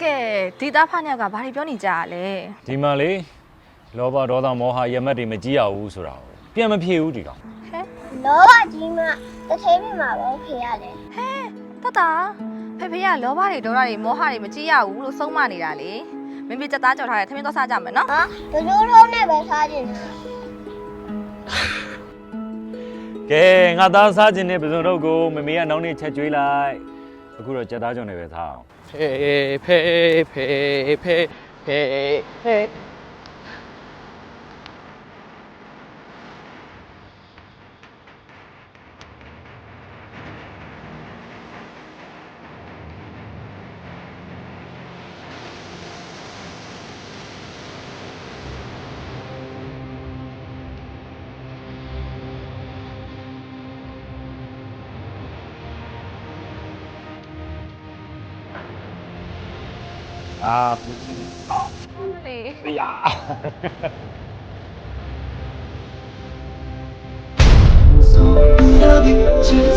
ကဲဒီသားဖညကဘာတွေပြောနေကြရလဲ ဒီမှာလေလောဘဒေါသမောဟရမတ်တွေမကြည့်ရဘူးဆိုတာကိုပြန်မဖြေဘူးဒီကောင် ဟဲ လောဘကြီးမှတစ်ထဲပြမှာပဲဖေရတယ် တတဖေကလောဘတွေဒေါသတွေမောဟတွေမကြည့်ရဘူးလို့ဆုံးမနေတာလေမင်းပြချက်သားကြော်ထားတယ်ထမင်းတော့စားကြမယ်နော် ဟာဘယ်လိုထုံးနဲ့ပဲစားကျင်တာ ကဲငါသားစားခြင်းနဲ့ပစုံတော့ကိုမမေကနောက်နေ့ချက်ကျွေးလိုက်အခုတော့ကြက်သားကြောင်နေပဲထားအောင် ဖေအာ လေ 呀！ Love you too.